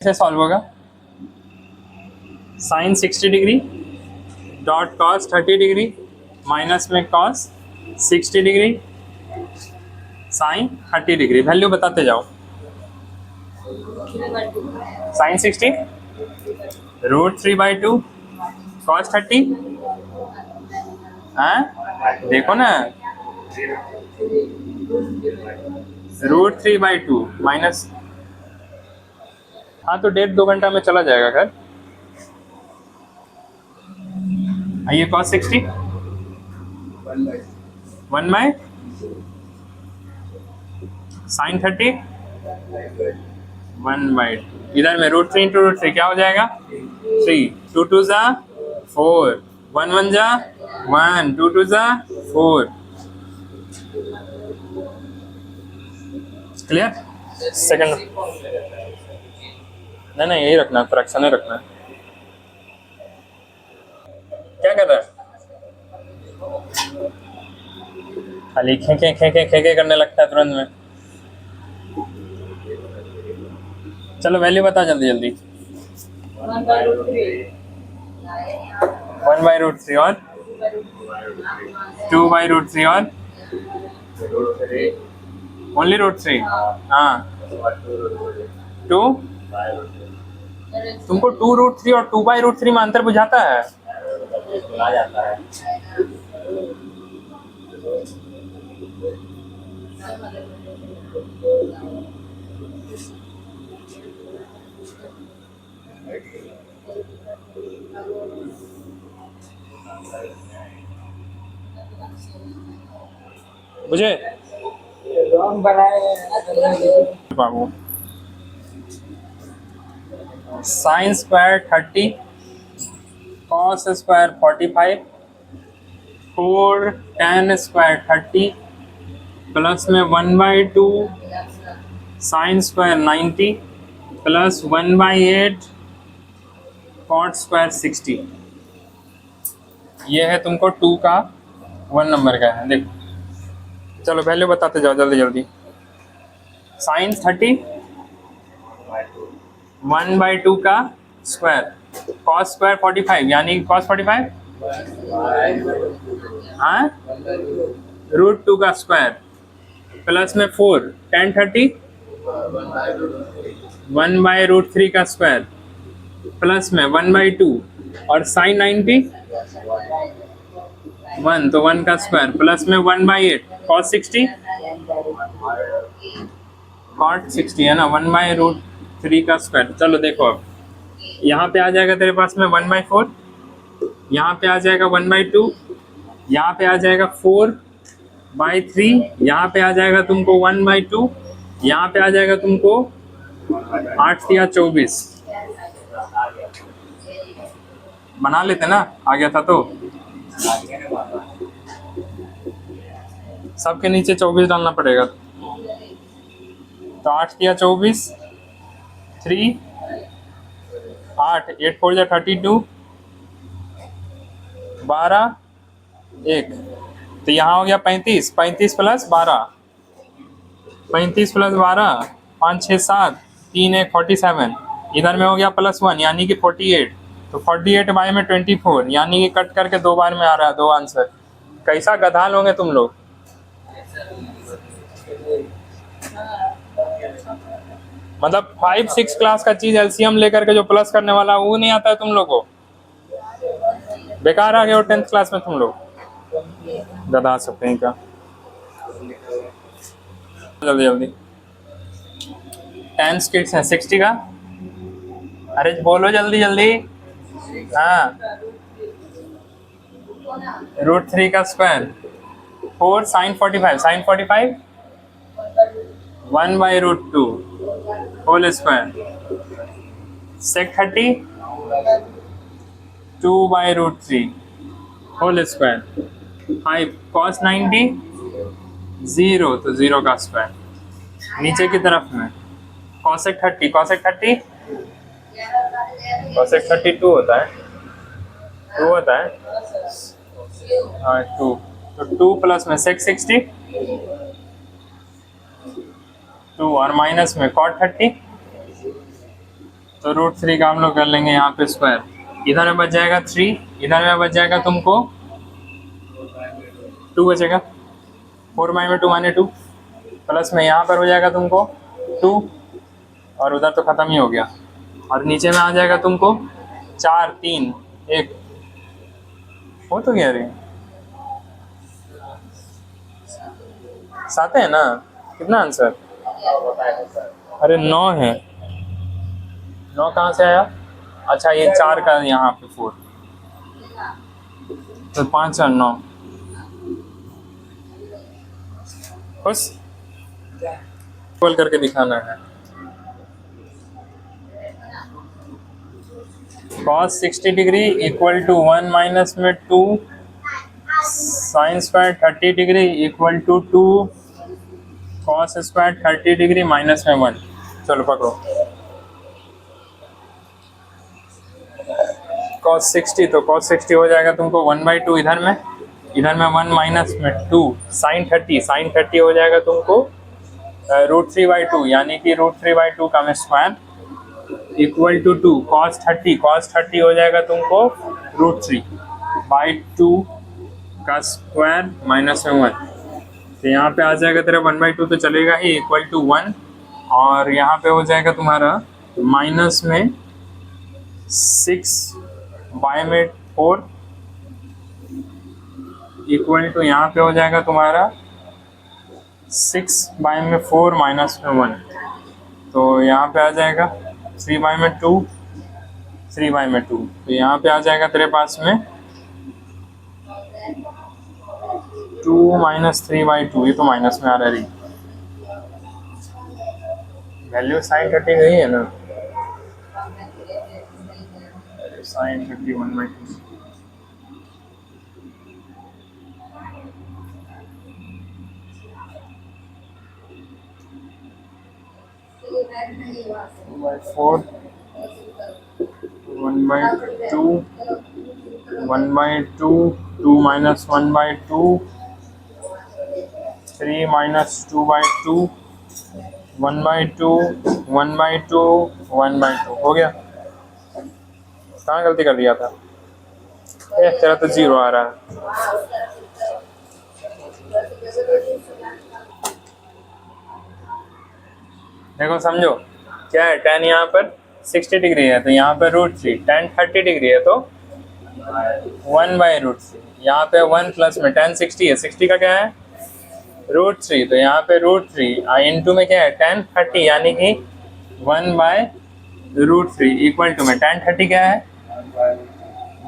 से सॉल्व होगा। Sine 60 degree dot cos 30 degree minus में cos 60 degree sine 30 degree. Value बताते जाओ। Sine 60 √3/2 cos 30। हाँ देखो ना, √3/2 माइनस। हाँ तो 1.5-2 घंटा में चला जाएगा घर। आइए कॉस 60 1/, साइन 30 1/2। इधर में √3 इंटू √3 क्या हो जाएगा 3, 2 2 जा 4, 1 1 जा 1, 2 2 जा 4। क्लियर। सेकंड नहीं यही रखना है, फ्रैक्शन ही रखना है। क्या कर रहा है, खाली खेके खेके खेके करने लगता है तुरंत में। चलो वैल्यू बता जल्दी जल्दी। 1/√3 और 2/√3 और ओनली √3। हाँ 2, तुमको 2√3 और 2/√3 में अंतर बुझाता है। मुझे बाबू sine square 30 cos square 45 4 tan square 30 plus में 1/2 sine square 90 plus 1/8 cot square 60। ये है तुमको 2 का 1 नंबर का है। देखो चलो वैल्यू बताते जाओ जल्दी जल्दी। साइन 30 1/2 का स्क्वायर कॉस स्क्वायर 45 यानी कॉस 45 हाँ √2 का स्क्वायर प्लस में 4 tan 30 1/√3 का स्क्वायर प्लस में 1/2 और साइन 90 1 तो 1 का स्क्वायर प्लस में 1/8 cos 60 cot 60 है ना 1/√3 का स्क्वायर। चलो देखो अब यहाँ पे आ जाएगा तेरे पास में 1/4, यहाँ पे आ जाएगा 1/2, यहाँ पे आ जाएगा 4/3, यहाँ पे आ जाएगा तुमको 1/2, यहाँ पे आ जाएगा तुमको 8 या 24। बना लेते ना, आ गया था तो सबके नीचे 24 डालना पड़ेगा। तो 8 या 24 3 8 8 4 जा 32 12 1 तो यहाँ हो गया 35 35 प्लस 12 35 प्लस 12 5 6 7 3 1 47। इधर में हो गया +1 यानी कि 48। तो 48 में 24 यानी कि कट करके 2 बार में आ रहा है 2 आंसर। कैसा गधा लोगे तुम लोग। मतलब 5-6 क्लास का चीज एलसीएम लेकर के जो प्लस करने वाला वो नहीं आता है तुम लोग को। बेकार आ गए हो 10th क्लास में तुम लोग गधा सब कहीं का। जल्दी जल्दी tan स्क्वायर है 60 का। अरे बोलो जल्दी जल्दी। हाँ √3 का square 4 sine 45 sine 45 1/√2 whole square sec 30 2/√3 whole square 5 cos 90 0 तो 0 का स्क्वायर। नीचे की तरफ में cosec 30 cosec 30 cosec 32 होता है 2 होता है हाँ 2 तो 2 प्लस में sec 60 2 और माइनस में cot 30 तो √3 का हम लोग कर लेंगे यहाँ पे स्क्वायर। इधर में बच जाएगा 3, इधर में बच जाएगा तुमको 2 बचेगा, 4 बाई में 2 माने 2, प्लस में यहाँ पर हो जाएगा तुमको 2, और उधर तो ख़त्म ही हो गया, और नीचे में आ जाएगा तुमको 4 3 1, हो तो गया रे, 7 है ना, कितना आंसर? अरे 9 है, 9 कहाँ से आया? अच्छा ये 4 का यहाँ पे 4, तो 5 और 9, बस इक्वल करके दिखाना है। cos 60 degree equal to 1 minus में 2, sine square 30 degree equal to 2, cos square 30 degree minus में 1। चलो पकड़ो, cos 60, तो cos 60 हो जाएगा तुमको 1/2 इधर में 1 माइनस में 2, साइन 30 हो जाएगा तुमको √3/2, यानी कि √3/2 का मैं स्क्वायर इक्वल टू 2, cos 30 हो जाएगा तुमको √3/2 का स्क्वायर माइनस में 1। तो यहाँ पे आ जाएगा तेरा 1/2 तो चलेगा ही, इक्वल टू 1, और यहाँ पे हो जाएगा तुम्हारा माइनस में 6 बाय में 4 इक्वल टू यहाँ पे हो जाएगा तुम्हारा 6 बाय में 4 माइनस में 1, तो यहाँ पे आ जाएगा 3 बाय में 2, 3 बाय में 2, तो यहाँ पे आ जाएगा तेरे पास में 2 माइनस 3/2, ये तो माइनस में आ रही वैल्यू, साइन 30 गई है ना, साइन 30 1/2, by 4 1/2 1/2 2 minus 1/2 3 minus 2/2 1/2 1/2 1/2 हो गया। कहाँ गलती कर दिया था? तेरा तो 0 आ रहा है। देखो समझो क्या है, tan यहाँ पर 60 डिग्री है तो यहाँ पर √3, tan 30 डिग्री है तो 1/√3, यहाँ पे 1 प्लस में tan 60 है, 60 का क्या है √3, तो यहाँ पे √3 इंटू में क्या है tan 30, यानी कि 1/√3 इक्वल टू में tan 30 क्या है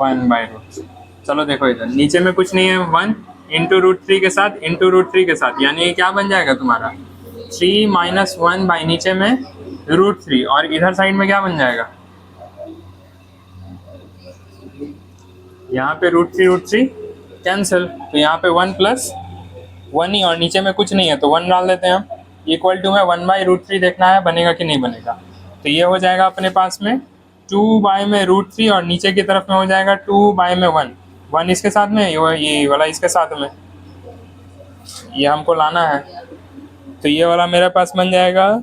1/√3। चलो देखो इधर नीचे में कुछ नहीं है, 1 इंटू √3 के साथ √3 के साथ, यानी क्या बन जाएगा तुम्हारा 3 माइनस 1 बाई नीचे में √3, और इधर साइड में क्या बन जाएगा यहाँ पे √3 कैंसिल, तो यहाँ पे 1 प्लस 1 ही, और नीचे में कुछ नहीं है तो 1 डाल देते हैं हम, इक्वल टू में 1/√3 देखना है बनेगा कि नहीं बनेगा, तो ये हो जाएगा अपने पास में 2 बाय में √3, और नीचे की तरफ में हो जाएगा 2 बाय में 1 इसके साथ में, ये वाला इसके साथ में, ये हमको लाना है, तो ये वाला मेरे पास बन जाएगा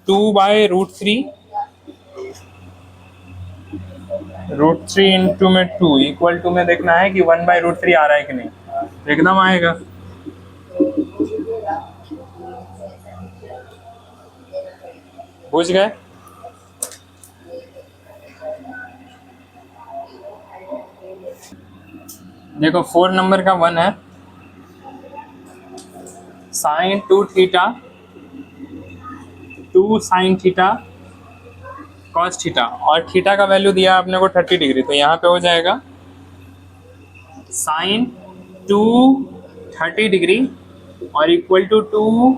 2/√3 √3 इंटू में 2 इक्वल टू में देखना है कि 1/√3 आ रहा है कि नहीं, तो एकदम आएगा। बुझ गए? देखो 4 नंबर का 1 है, sine 2 theta 2 sine theta cos theta, और थीटा का वैल्यू दिया आपने को 30 डिग्री, तो यहाँ पे हो जाएगा साइन 2 30 डिग्री और equal to 2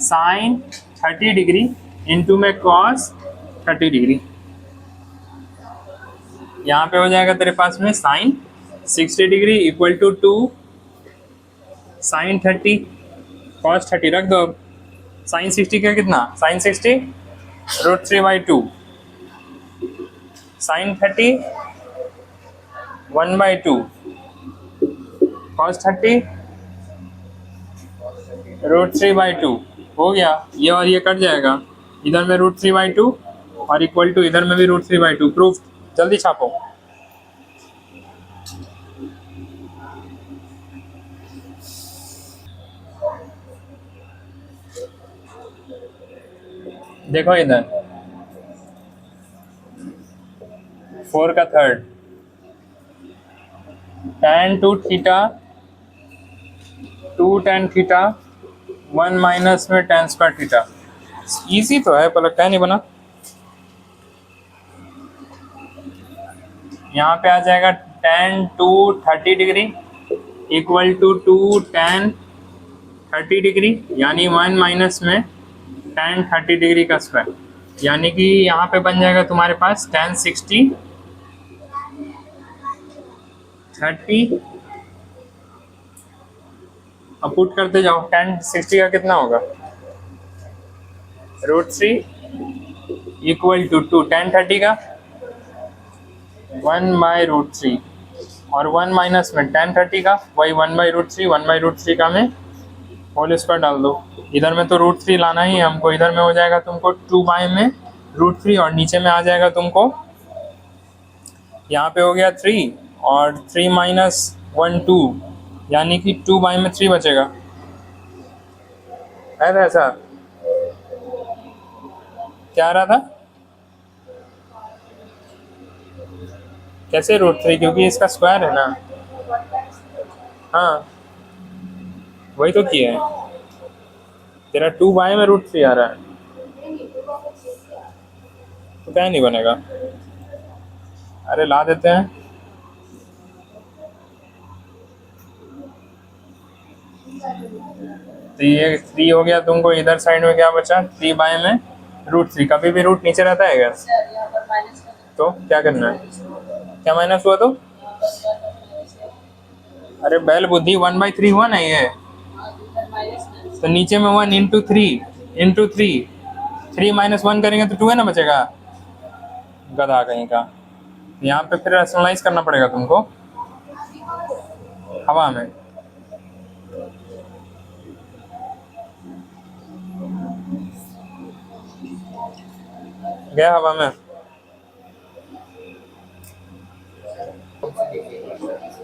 sine 30 degree into में कॉस 30 डिग्री, यहाँ पे हो जाएगा तेरे पास में sine 60 degree equal to 2 sine 30 cos 30 रख दो। अब साइन 60 का कितना, साइन 60 √3/2, साइन 30 1/2, कॉस 30 √3/2 हो गया, ये और ये कट जाएगा, इधर में √3/2 और इक्वल टू इधर में भी √3/2। प्रूफ, जल्दी छापो। देखो इधर 4 का third, tan 2 theta 2 tan theta 1 minus में tan स्क्वायर थीटा। इजी तो है, पर क्या नहीं बना। यहाँ पे आ जाएगा tan 2 30 degree equal to 2 tan 30 degree, यानी 1 माइनस में tan 30 डिग्री का स्क्वायर, यानी कि यहाँ पे बन जाएगा तुम्हारे पास tan 60 30। अब पुट करते जाओ, tan 60 का कितना होगा, √3 इक्वल टू 2 tan 30 का 1/√3 और 1 माइनस में tan 30 का वही 1/√3, 1/√3 का में होल स्क्वायर डाल दो। इधर में तो √3 लाना ही है हमको, इधर में हो जाएगा तुमको 2 बाय में √3 और नीचे में आ जाएगा तुमको, यहाँ पे हो गया 3 और 3 माइनस 1 2, यानी कि 2 बाय में 3 बचेगा। है ना ऐसा? क्या आ रहा था, कैसे √3, क्योंकि इसका स्क्वायर है ना। हाँ वही तो किया है, तेरा 2 बाय में √3 आ रहा है, तो क्या नहीं बनेगा। अरे ला देते हैं, तो ये 3 हो गया तुमको, इधर साइड में क्या बचा 3 बाय में √3। कभी भी रूट नीचे रहता है क्या, तो क्या करना है, क्या माइनस हुआ तो, अरे बैल बुद्धि 1/3 हुआ ना ये, तो नीचे में 1 इंटू 3 माइनस 1 करेंगे तो 2 है ना बचेगा, गधा कहीं का। यहाँ पे फिर रैशनलाइज करना पड़ेगा तुमको हवा में। गया हवा में,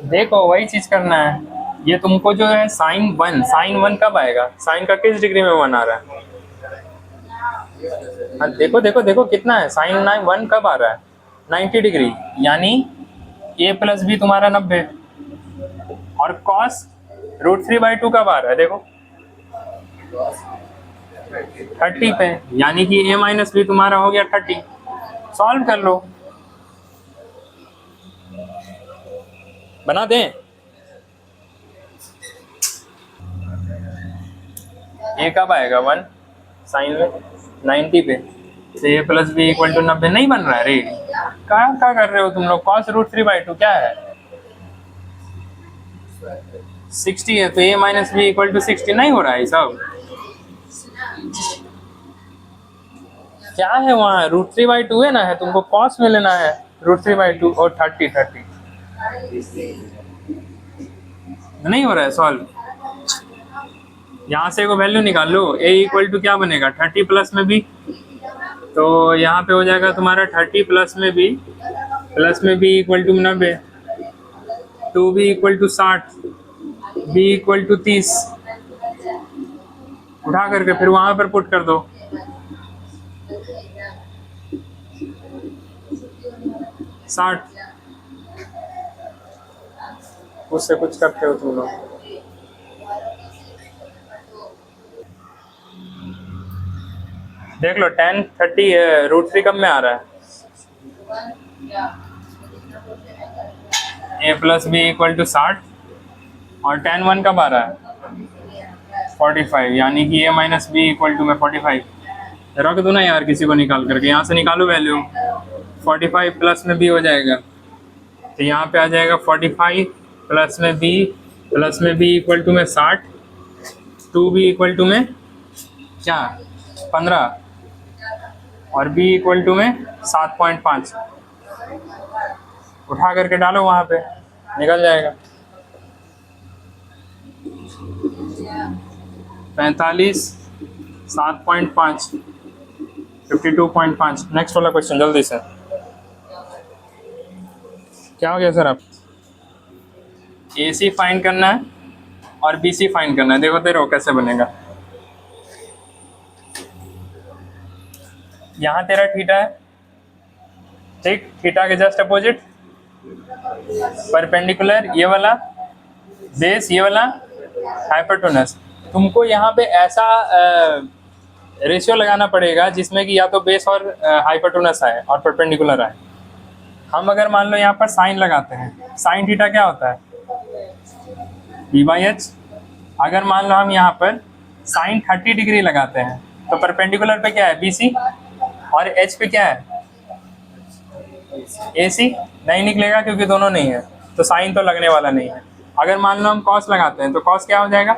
देखो वही चीज करना है। ये तुमको जो है sin 1 कब आएगा, साइन का किस डिग्री में 1 आ रहा है। हाँ देखो देखो देखो कितना है, sin 1 कब आ रहा है 90 डिग्री, यानी a प्लस बी तुम्हारा 90, और cos √3/2 कब आ रहा है देखो 30 पे, यानी कि a माइनस बी तुम्हारा हो गया 30। सॉल्व कर लो, बना दें। a कब आएगा 1 साइन में 90 पे, तो a plus B equal to 90 नहीं बन रहा है रे, क्या कर रहे हो तुम लोग। cos √3/2 क्या है 60 है, तो a minus B equal to 60 नहीं हो रहा है सब, क्या है वहाँ √3/2 है ना, है तुमको cos में लेना है √3/2 और 30 नहीं हो रहा है सॉल्व। यहाँ से को वैल्यू निकाल लो, a इक्वल टू क्या बनेगा 30 प्लस में b, तो यहाँ पे हो जाएगा तुम्हारा 30 प्लस में b equal to 90, 2b equal to 60, b equal to 30, उठा करके फिर वहां पर पुट कर दो। साठ, उससे कुछ करते हो तुम लोग। देख लो tan 30 √3 कब में आ रहा है, a plus B equal to 60, और tan 1 कब आ रहा है 45, यानी कि a minus B equal to में 45। रख दो ना यार किसी को निकाल करके, यहाँ से निकालो वैल्यू, 45 प्लस में b हो जाएगा, तो यहाँ पे आ जाएगा 45 प्लस में b इक्वल टू में 60, 2b इक्वल टू में क्या 15, और b इक्वल टू में 7.5। उठा करके डालो वहाँ पे, निकल जाएगा 45 7.5, 52.5। नेक्स्ट वाला क्वेश्चन जल्दी से। क्या हो गया सर? आप AC फाइंड करना है और BC फाइंड करना है। देखो तेरे कैसे बनेगा। यहाँ तेरा थीटा है, ठीक, थीटा के जस्ट अपोजिट परपेंडिकुलर ये वाला बेस, ये वाला हाइपोटेनस। तुमको यहाँ पे ऐसा रेशियो लगाना पड़ेगा जिसमें कि या तो बेस और हाइपोटेनस आए और परपेंडिकुलर आए। हम अगर मान लो यहाँ पर साइन लगाते हैं, साइन थीटा क्या होता है? P/H। अगर मान लो हम यहाँ पर साइन 30 डिग्री लगाते हैं तो परपेंडिकुलर पे क्या है? BC, और H पे क्या है? AC। नहीं निकलेगा क्योंकि दोनों नहीं है, तो साइन तो लगने वाला नहीं है। अगर मान लो हम कॉस लगाते हैं तो कॉस क्या हो जाएगा?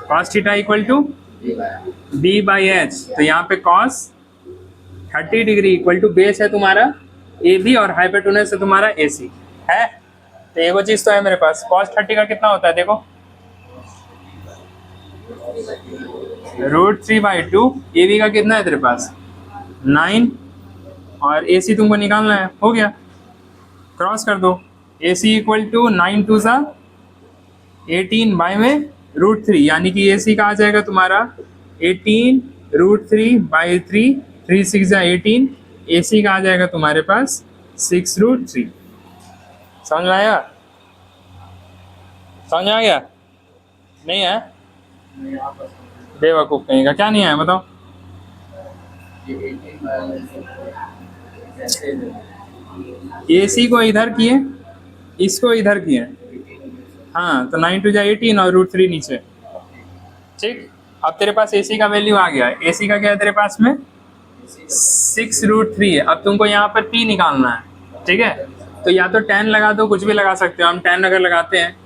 Cos theta equal to B/H। तो यहाँ पे cos 30 degree equal to base है तुम्हारा AB और हाइपोटेनस है तुम्हारा AC है। तो एगो चीज तो है मेरे पास। कॉस 30 का कितना होता है? देखो √3/2। AB का कितना है तेरे पास? 9, और AC तुमको निकालना है। हो गया, क्रॉस कर दो। AC इक्वल टू 9 2 सा 18 बाय में √3, यानी कि AC का आ जाएगा तुम्हारा 18 √3/3, 3 6 18। AC का आ जाएगा तुम्हारे पास 6√3। समझ में आया? समझ में आ गया? नहीं है? बेवकूफ कहीं का। क्या नहीं आया बताओ? AC को इधर किए, इसको इधर किए। हाँ, तो 9 2 जा 18 और √3 नीचे। ठीक, अब तेरे पास AC का वैल्यू आ गया है। AC का क्या है तेरे पास में? 6√3 है। अब तुमको यहाँ पर P निकालना है, ठीक है? तो या तो tan लगा दो, कुछ भी लगा सकते हो। हम tan अगर लगाते हैं,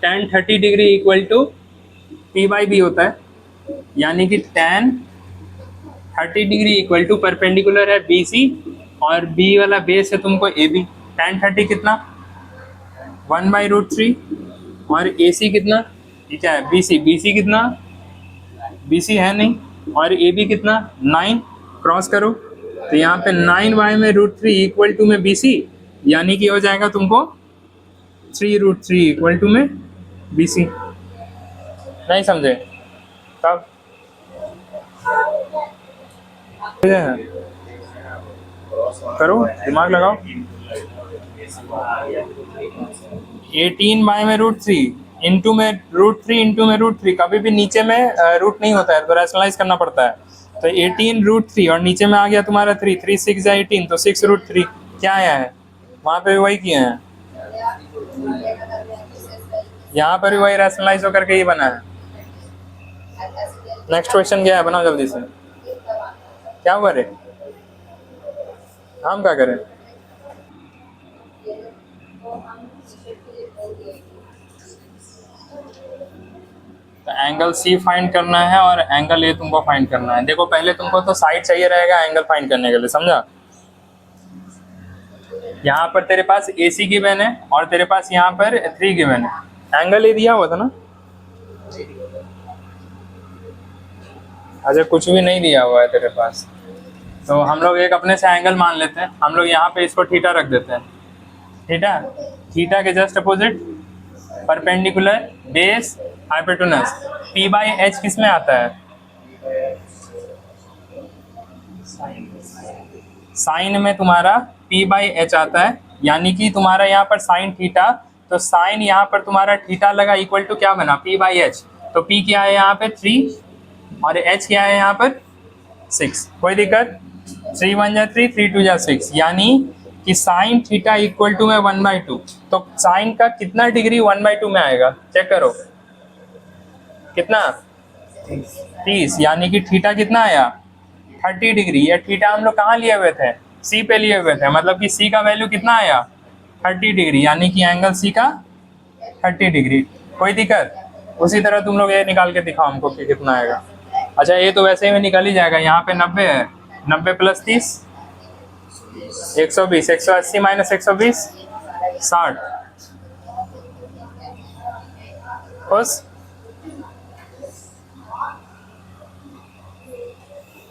tan 30 degree equal to P/B होता है, यानी कि tan 30 degree equal to perpendicular है BC और B वाला बेस है तुमको AB। tan 30 कितना? 1/√3, और AC कितना? ये क्या है? BC। BC कितना? BC है नहीं, और AB कितना? 9। क्रॉस करो तो यहाँ पे 9 में √3 इक्वल टू में BC, यानी कि हो जाएगा तुमको 3√3 इक्वल टू में BC। नहीं समझे? तब करो, दिमाग लगाओ। 18 बाय में √3 इंटू में √3 इंटू में √3। कभी भी नीचे में रूट नहीं होता है, तो रैशनलाइज करना पड़ता है। तो 18√3 और नीचे में आ गया तुम्हारा 3, 3 6 या 18, तो 6√3 क्या आया है? वहाँ पे भी वही किए हैं, यहाँ पर भी वही रैशनलाइज होकर के ही बना है। नेक्स्ट क्वेश्चन क्या है? बनाओ जल्दी से। क्या हुआ रे? हम क्या करें? तो एंगल C फाइंड करना है और एंगल A तुमको फाइंड करना है। देखो पहले तुमको तो साइड चाहिए रहेगा एंगल फाइंड करने के लिए, समझा? यहाँ पर तेरे पास AC गिवन है और तेरे पास यहाँ पर 3 गिवन है। एंगल A दिया हुआ था ना? अच्छा, कुछ भी नहीं दिया हुआ है तेरे पास, तो हम लोग एक अपने से एंगल मान लेते हैं। हम लोग यहाँ पे इसको थीटा रख देते हैं। थीटा, थीटा के just opposite perpendicular base hypotenuse. P/H किस में आता है? साइन में तुम्हारा P/H आता है, यानी कि तुम्हारा यहाँ पर साइन थीटा, तो साइन यहाँ पर तुम्हारा थीटा लगा इक्वल टू क्या बना? P/H। तो P क्या है यहाँ पे? 3, और H क्या है यहाँ पर? 6। कोई दिक्कत? 3 1 जा 3, 3 2 जा 6, यानी कि साइन थीटा इक्वल टू में 1/2। तो साइन का कितना डिग्री 1/2 में आएगा? चेक करो कितना? 30, यानी कि थीटा कितना आया? 30 डिग्री। ये थीटा हम लोग कहाँ लिए हुए थे? C पे लिए हुए थे, मतलब कि C का वैल्यू कितना आया? 30 डिग्री, यानी कि एंगल C का 30 डिग्री। कोई दिक्कत? उसी तरह तुम लोग ये निकाल के दिखाओ हमको कि कितना आएगा। अच्छा, ये तो वैसे ही निकल ही जाएगा। यहाँ पे 90 है, 90 + 30 120, 180 - 120 60। बस